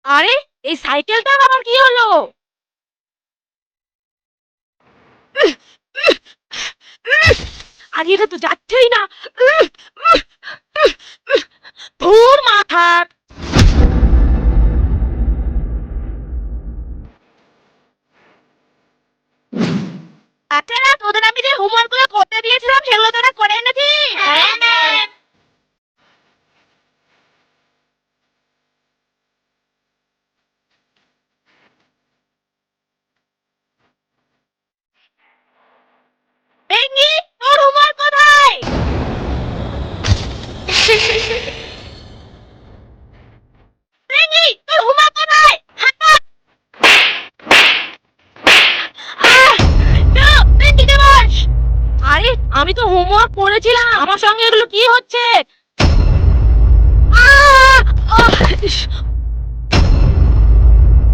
আরে এই সাইকেলটার আবার কি হলো? আরে এটা তো যাচ্ছেই না। ধুর মাথার। বাচ্চারা, তোদের আমি যে হোমওয়ার্ক গুলো করতে দিয়েছিলাম সেগুলো তোরা করে এনেছিস? হ্যাঁ ম্যাম। বেঙ্গি, তোর হোমওয়ার্ক কোথায়? বেঙ্গি, তোর হোমওয়ার্ক কোথায়? হাত পা। বেঙ্গি কে বস। আরে আমি তো হোমওয়ার্ক করেছিলাম, আমার সঙ্গে এগুলো কি হচ্ছে? আহ! আহ! ইস!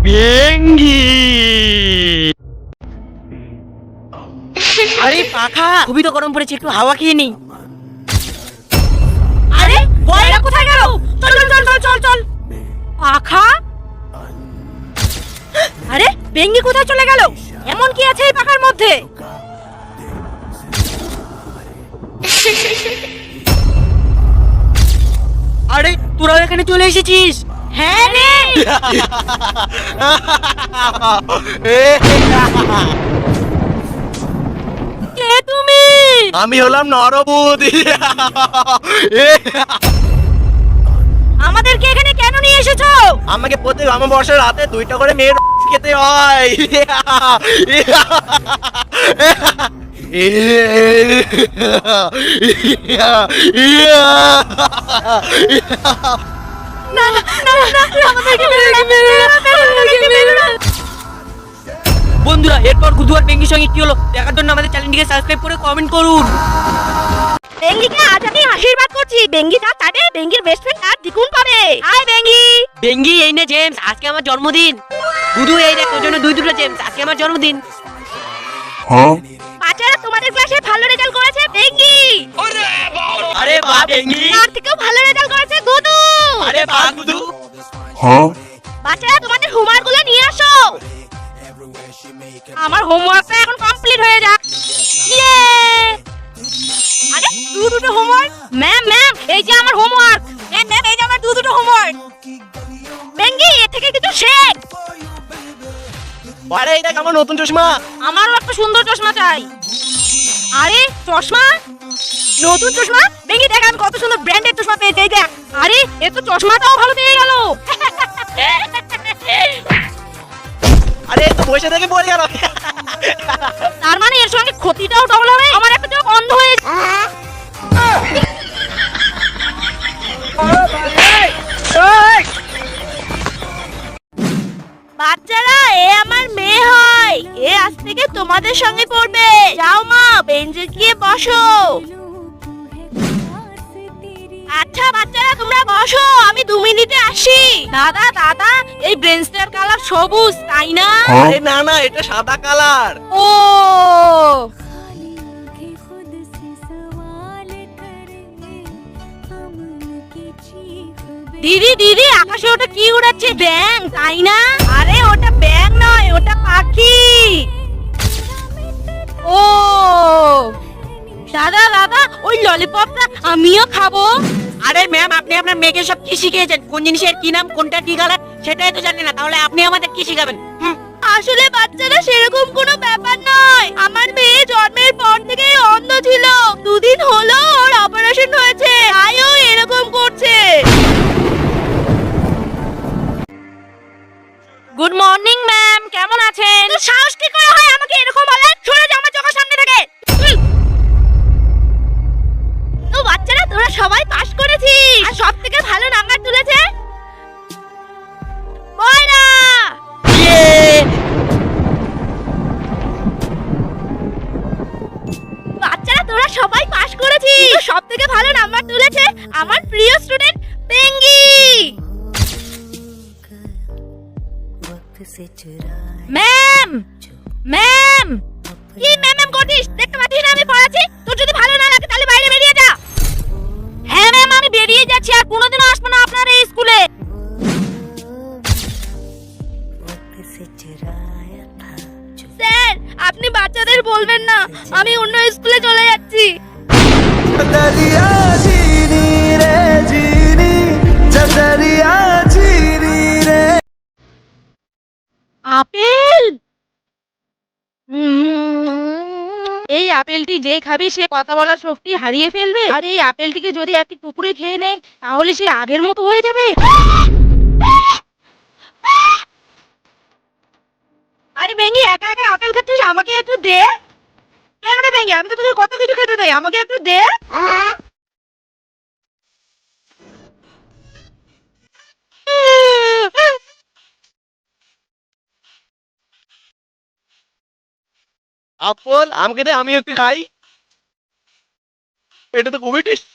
ভেঙ্গি। আরে পাখা, খুবই তো গরম পড়েছে, একটু হাওয়া খেয়ে নেই। আরে বয়রা কোথায় গেল? চল চল চল চল চল চল। পাখা? আরে বেঙ্গি কোথায় চলে গেল? এমন কি আছে এই পাখার মধ্যে? আরে তোরাও এখানে চলে এসেছিস? হ্যাঁ রে। কে তুমি? আমি হলাম নরবুদ। আমাদেরকে এখানে কেন নিয়ে এসেছো? আমাকে প্রত্যেক অমাবস্যার রাতে 2টা করে মেয়ের খেতে হয়। না না না না, আমাদেরকে মেরে না, আমাদেরকে মেরে না। বন্ধুরা, এরপর গুদু আর বেঙ্গির সঙ্গে কি হলো দেখার জন্য আমাদের চ্যানেলটিকে সাবস্ক্রাইব করে কমেন্ট করুন। বেঙ্গিকে আজ আমি আশীর্বাদ করছি, বেঙ্গি যা চাবে বেঙ্গির বেস্ট ফ্রেন্ড আর দ্বিগুণ পাবে। হাই বেঙ্গি। বেঙ্গি, এই নে জেমস, আজকে আমার জন্মদিন। গুদু, এই দেখ তোর জন্য 2 জেমস, আজকে আমার জন্মদিন। বাচ্চারা, তোমাদের ক্লাসে ভালো রেজাল্ট করেছে বেঙ্গি। আরে বাহ বেঙ্গি। তার থেকেও ভালো রেজাল্ট করেছে গুদু। আরে বাহ গুদু। বাচ্চারা, তোমাদের হোমওয়ার্ক গুলো নিয়ে আসো। আমার হোমওয়ার্কটা এখন কমপ্লিট হয়ে যাক। ইয়ে! আরে দুটো হোমওয়ার্ক। ম্যাম ম্যাম, এই যে আমার হোমওয়ার্ক। ম্যাম ম্যাম, এই যে আমার দুটো হোমওয়ার্ক। বেঙ্গি, এর থেকে কিছু শেখ। আরে এই দেখ আমার নতুন চশমা। আমারও একটা সুন্দর চশমা চাই। আরে চশমা? নতুন চশমা? বেঙ্গি দেখ, আমি কত সুন্দর ব্র্যান্ডেড চশমা পেয়েছি, এই দেখ। আরে এ তো চশমাটাও ভালো পেয়ে গেল। আরে তো বসে থেকে পড়ে গেল। তার মানে এর সঙ্গে ক্ষতিটাও ডবল হবে। আমার একটা চোখ অন্ধ হয়ে বাচ্চারা, এ আমার মেয়ে হয়। এ আজ থেকে তোমাদের সঙ্গে পড়বে। যাও মা, বেঞ্চে গিয়ে বসো। আচ্ছা বাচ্চারা, তোমরা বসো, আমি 2 মিনিটে আসি। দাদা দাদা, এই বেঞ্চটার কালার সবুজ, তাই না? আরে না না, এটা সাদা কালার। ও দিদি দিদি, আকাশে ওটা কি উড়াচ্ছে? ব্যাঙ, তাই না? আরে ওটা ব্যাঙ নয়, ওটা পাখি। ও দাদা দাদা, ওই ললিপপটা আমিও খাবো। আরে ম্যাম, আপনি আপনার মেয়েকে সব কি শিখিয়েছেন? কোন জিনিসের কি নাম, কোনটা কি কালার সেটাই তো জানেন না, তাহলে আপনি আমাদের কি শিখাবেন? আসলে বাচ্চারা, সেরকম কোনো ব্যাপার নয়। আমার মেয়ে জন্মের পর থেকেই অন্ধ ছিল। 2 দিন হলো ওর অপারেশন হয়েছে, তাই ও এরকম করছে। গুড মর্নিং ম্যাম, কেমন আছেন? তো সাহস কি করে হয় আমাকে এরকম বলার? সরে যা আমার চোখের সামনে থেকে। তো বাচ্চারা, তোরা সবাই পাস করেছিস আর সবথেকে ভালো নাম্বার তুলেছে বয়রা। বাচ্চারা, তোরা সবাই পাস করেছিস। সবথেকে ভালো নাম্বার তুলেছে আমার প্রিয় স্টুডেন্ট বেঙ্গি। ম্যাম ম্যাম, কি ম্যাম ম্যাম করছিস? দেখতে পাচ্ছিস না আমি পড়াচ্ছি? তোর যদি ভালো না লাগে তাহলে বাইরে বেরিয়ে যা। হ্যাঁ ম্যাম, আমি বেরিয়ে যাচ্ছি, আর কোনোদিনও আসবো না আপনার এই স্কুলে। আপেল। এই আপেলটি যে খাবে সে কথা বলার শক্তি হারিয়ে ফেলবে, আর এই আপেলটিকে যদি একটি কুকুরে খেয়ে নেয় তাহলে সে আগের মতো হয়ে যাবে। আরে ভেঙ্গি, একা একা আপেল খাচ্ছিস, আমাকে একটু দে। কেন রে ভেঙ্গি, আমি তো তোকে কত কিছু খেতে দেই, আমাকে একটু দে। আপেল আমাকে দে, আমি একটু খাই। এটা তো খুবই টেস্ট।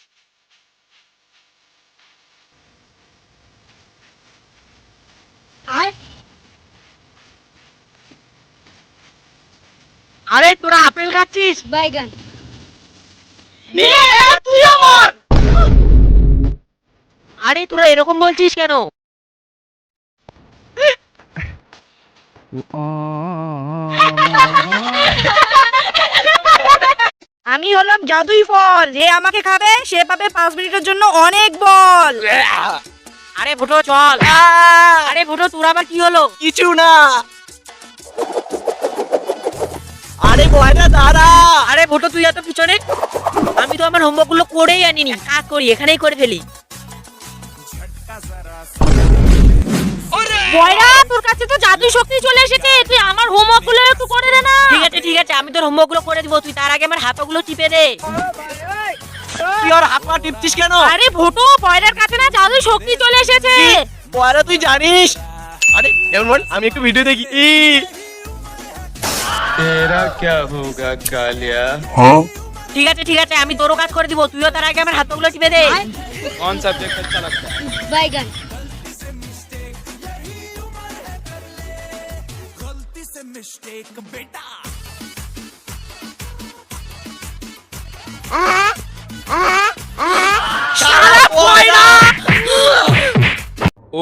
আরে তোরা আপেল খাচ্ছিস? বাইগান। তুই আমার। আরে তোরা এরকম বলছিস কেন? আমি হলাম জাদুই ফল, যে আমাকে খাবে সে পাবে 5 মিনিটের জন্য অনেক বল। আরে ফুটো চল। আরে ফুটো তোর আবার কি হলো? কিছু না। আরে বয়রা দাঁড়া। আরে ফুটো তুই এত পিছনে। আমি তো আমার হোমওয়ার্ক গুলো করেই আনিনি। এক কাজ করি, এখানেই করে ফেলি। বয়রা, তোর কাছে তো জাদুই শক্তি চলে এসেছে, তুই আমার হোমওয়ার্ক গুলো একটু করে দে না। ঠিক আছে আমি তোর হোমওয়ার্ক গুলো করে দিব, তুই তার আগে আমার হাতগুলো টিপে দে। তুই আর হাত পা টিপছিস কেন? আরে ভোটু, বয়রার কাছে না জাদুই শক্তি চলে এসেছে। বয়রা তুই জানিস? আরে এমন আমি একটু ভিডিও দেখি। तेरा क्या होगा कालिया? ঠিক আছে আমি তোরও কাজ করে দিব, তুইও তার আগে আমার হাতগুলো টিপে দে। कौन सब्जेक्ट अच्छा लगता है? বাইগান।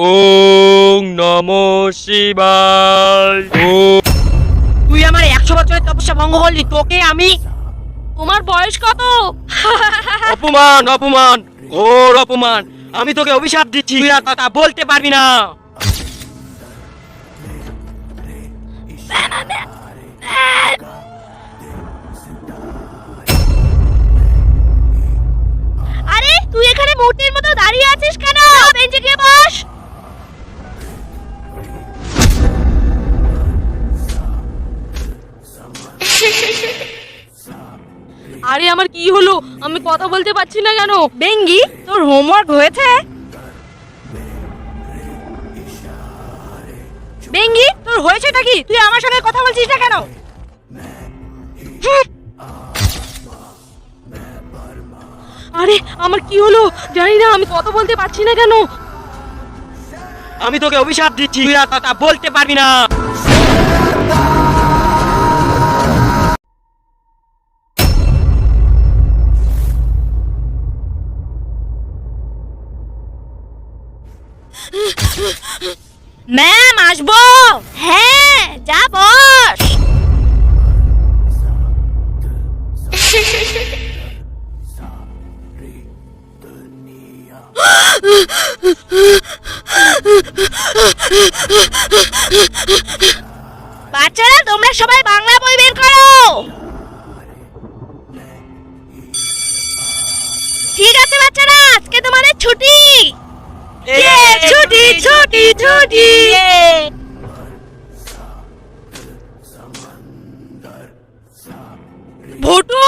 ओम नमो शिवाय। তুই আমার 100 বছরের তপস্যা ভঙ্গ করলি, তোকে আমি। তোমার বয়স কত? অপমান অপমান ঘোর অপমান। আমি তোকে অভিশাপ দিচ্ছি, তুই আর কথা বলতে পারবি না। আরে তুই এখানে মূর্তির মতো দাঁড়িয়ে আছিস কেন? বেঞ্চে গিয়ে বস। আরে আমার কি হলো, আমি কথা বলতে পারছি না কেন? বেঙ্গি, তোর হোমওয়ার্ক হয়েছে? বেঙ্গি, তোর হয়েছেটা কি? তুই আমার সঙ্গে কথা বলছিস না কেন? আরে আমার কি হলো জানি না, আমি কথা বলতে পারছি না কেন? আমি তোকে অভিশাপ দিচ্ছি, তুই আর কথা বলতে পারবি না। ম্যাম, আসবো? হ্যাঁ, যা বস। বাচ্চারা, তোমরা সবাই বাংলা বই বের করো। ঠিক আছে বাচ্চারা, আজকে তোমাদের ছুটি। ছুটি ছুটি ছুটি। ভোটু,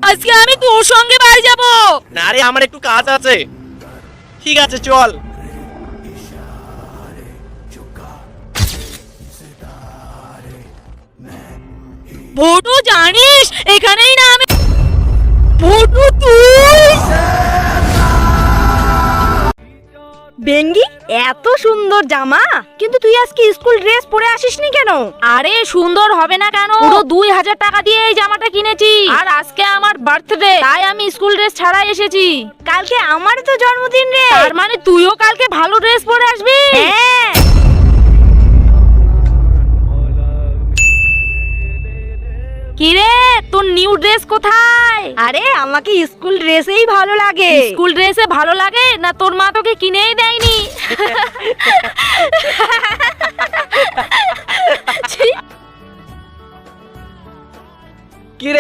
আজকে আমি তোর সঙ্গে বাড়ি যাব। না রে, আমার একটু কাজ আছে। ঠিক আছে চল। ভোটু, জানিস এখানেই না আমি। ভোটু তুই? বেঙ্গি, এত সুন্দর জামা, কিন্তু তুই আজকে স্কুল ড্রেস পরে আসিসনি কেন? আরে সুন্দর হবে না কেন? পুরো 2000 টাকা দিয়ে এই জামাটা কিনেছি, আর আজকে আমার বার্থডে, তাই আমি স্কুল ড্রেস ছাড়াই এসেছি। কালকে আমার তো জন্মদিন রে, তার মানে তুইও কালকে ভালো ড্রেস পরে আসবি? হ্যাঁ। কিরে, তোর নিউ ড্রেস কোথায়? আরে আমাকে স্কুল ড্রেসেই ভালো লাগে। স্কুল ড্রেসে ভালো লাগে না তোর মা তোকে কিনেই দেয়নি?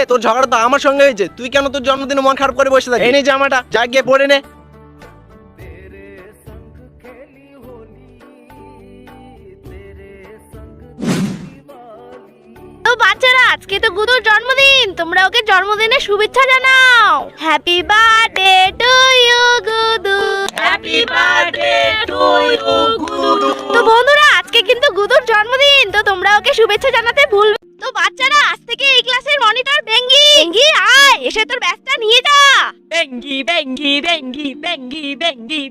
তোর ঝগড়া তো আমার সঙ্গে হয়েছে, তুই কেন তোর জন্মদিনে মন খারাপ করে বসে থাকিস? এই নে জামাটা, যা গিয়ে পরে নে। তো বাচ্চারা, আজকে তো গুদুর জন্মদিন, তোমরা ওকে জন্মদিনের শুভেচ্ছা জানাও। Happy birthday to you Gudu, happy birthday to you Gudu. তো বন্ধুরা, আজকে কিন্তু গুদুর জন্মদিন, তো তোমরা ওকে শুভেচ্ছা জানাতে ভুলবে। তো বাচ্চারা, আজ থেকে এই ক্লাসের মনিটর বেঙ্গি। বেঙ্গি আয়, এসে তোর ব্যাগটা নিয়ে যা। বেঙ্গি বেঙ্গি বেঙ্গি বেঙ্গি বেঙ্গি।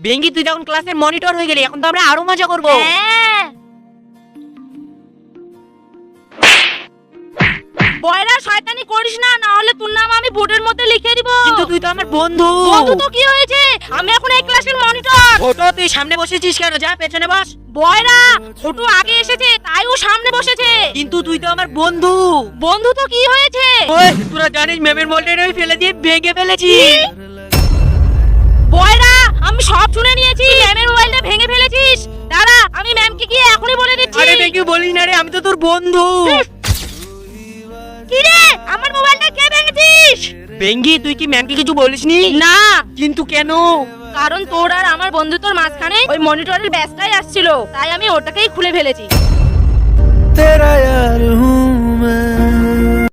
বেঙ্গি, তুই যখন ক্লাসের মনিটর হয়ে গেলি, এখন তো আমরা আরো মজা করবো। হ্যাঁ। বয়রা, শয়তানি করিস না, না হলে তোর নাম আমি বোর্ডের মধ্যে লিখে দিব। কিন্তু তুই তো আমার বন্ধু। বন্ধু তো কি হয়েছে, আমি এখন এই ক্লাসের মনিটর। ছোট, তুই সামনে বসেছিস কেন? যা পেছনে বস। বয়রা, ছোট আগে এসেছে তাই ও সামনে বসেছে। কিন্তু তুই তো আমার বন্ধু। বন্ধু তো কি হয়েছে? ওই, তোরা জানিস ম্যামের মোল্ডের ওই ফেলে দিয়ে ভেঙে ফেলেছি। বয়রা, আমি সব শুনে নিয়েছি, ম্যামের মোবাইলটা ভেঙে ফেলেছিস। দাঁড়া, আমি ম্যামকে গিয়ে এখনই বলে দিচ্ছি। আরে বেঙ্গি, বলিস না রে, আমি তো তোর বন্ধু। কি রে, আমার মোবাইলটা কে ভেঙেছিস? বেঙ্গি, তুই কি ম্যামকে কিছু বলিসনি? না, কিন্তু কেন? কারণ তোর আর আমার বন্ধুত্বর মাঝখানে ওই মনিটরের ব্যাসটাই আসছিল, তাই আমি ওটাকেই খুলে ফেলেছি। तेरा यार हूँ मैं